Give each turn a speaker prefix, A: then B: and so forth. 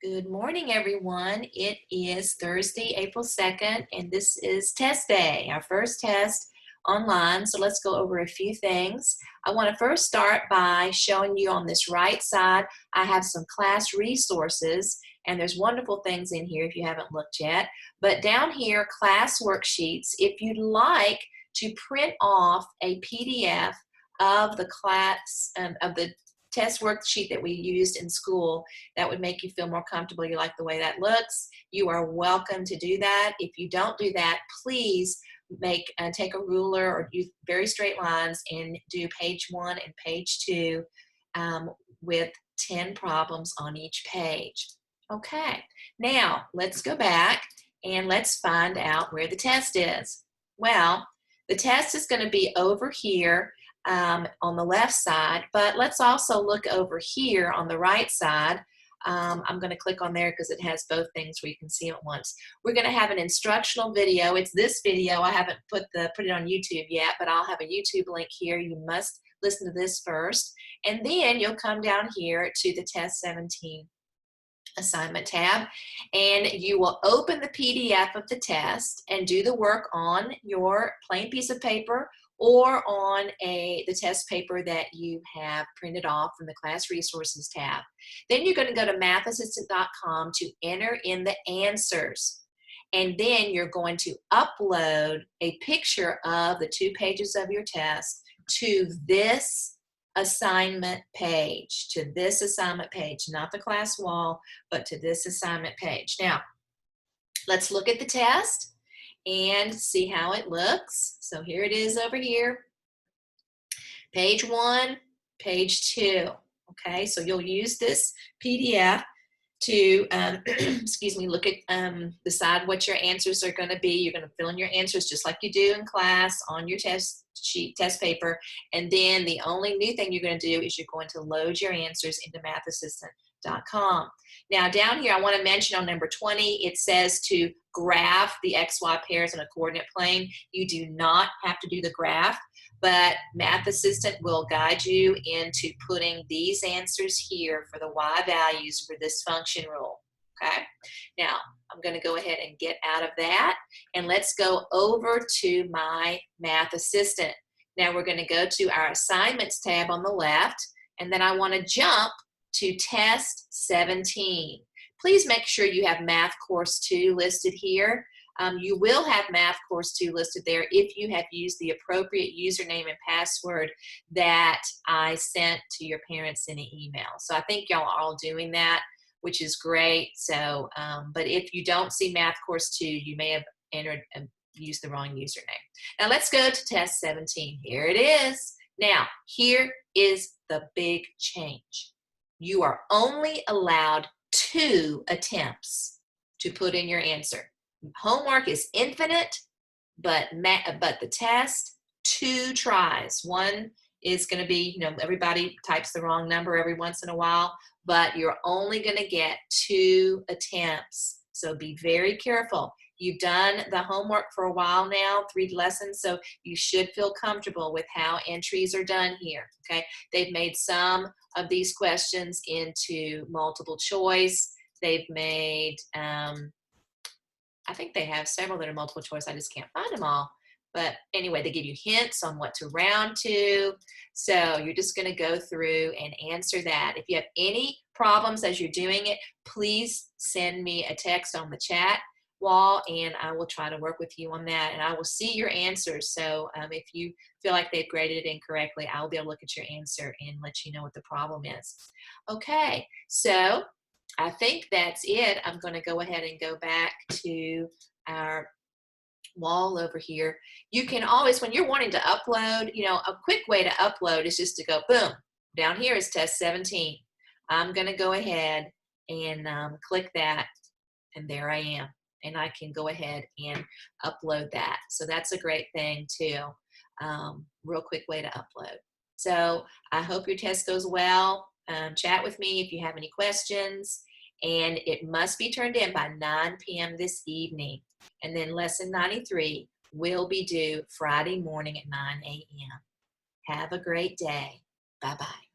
A: Good morning, everyone. It is Thursday, April 2nd, and this is test day, our first test online. So let's go over a few things. I want to first start by showing you on this right side, I have some class resources, and there's wonderful things in here if you haven't looked yet. But down here, class worksheets, if you'd like to print off a PDF of the class, of the test worksheet that we used in school, that would make you feel more comfortable, you like the way that looks, you are welcome to do that. If you don't do that, please take a ruler or use very straight lines and do page 1 and page 2 with 10 problems on each page. Okay, now let's go back and let's find out where the test is. Well, the test is going to be over here on the left side, but let's also look over here on the right side. I'm going to click on there because it has both things where you can see it at once. We're going to have an instructional video. It's this video. I haven't put it on YouTube yet, but I'll have a YouTube link here. You must listen to this first, and then you'll come down here to the Test 17 assignment tab, and you will open the PDF of the test and do the work on your plain piece of paper or on the test paper that you have printed off from the class resources tab. Then you're going to go to mathassistant.com to enter in the answers, and then you're going to upload a picture of the 2 pages of your test to this assignment page, not the class wall, but to this assignment page. Now, let's look at the test and see how it looks. So here it is over here, page 1, page 2. Okay, so you'll use this PDF to excuse me, look at decide what your answers are going to be. You're going to fill in your answers just like you do in class on your test sheet, test paper, and then the only new thing you're going to do is you're going to load your answers into mathassistant.com. Now down here I want to mention on number 20, it says to graph the XY pairs on a coordinate plane. You do not have to do the graph, but Math Assistant will guide you into putting these answers here for the Y values for this function rule. Okay, now I'm going to go ahead and get out of that, and let's go over to my Math Assistant. Now we're going to go to our assignments tab on the left, and then I want to jump to test 17. Please make sure you have Math Course 2 listed here. You will have Math Course 2 listed there if you have used the appropriate username and password that I sent to your parents in an email. So I think y'all are all doing that, which is great. So, but if you don't see Math Course 2, you may have entered and used the wrong username. Now let's go to test 17. Here it is. Now, here is the big change. You are only allowed 2 attempts to put in your answer. Homework is infinite, but the test, 2 tries. One is going to be, everybody types the wrong number every once in a while, but you're only going to get 2 attempts. So be very careful. You've done the homework for a while now, 3 lessons, so you should feel comfortable with how entries are done here, okay? They've made some of these questions into multiple choice. They've made, I think they have several that are multiple choice. I just can't find them all. But anyway, they give you hints on what to round to. So you're just going to go through and answer that. If you have any problems as you're doing it, please send me a text on the chat wall, and I will try to work with you on that. And I will see your answers. So if you feel like they've graded it incorrectly, I'll be able to look at your answer and let you know what the problem is. Okay, so I think that's it. I'm going to go ahead and go back to our wall over here. You can always, when you're wanting to upload, a quick way to upload is just to go, boom, down here is test 17. I'm going to go ahead and click that, and there I am. And I can go ahead and upload that. So that's a great thing too. Real quick way to upload. So I hope your test goes well. Chat with me if you have any questions, and it must be turned in by 9 p.m. this evening. And then lesson 93 will be due Friday morning at 9 a.m. Have a great day. Bye-bye.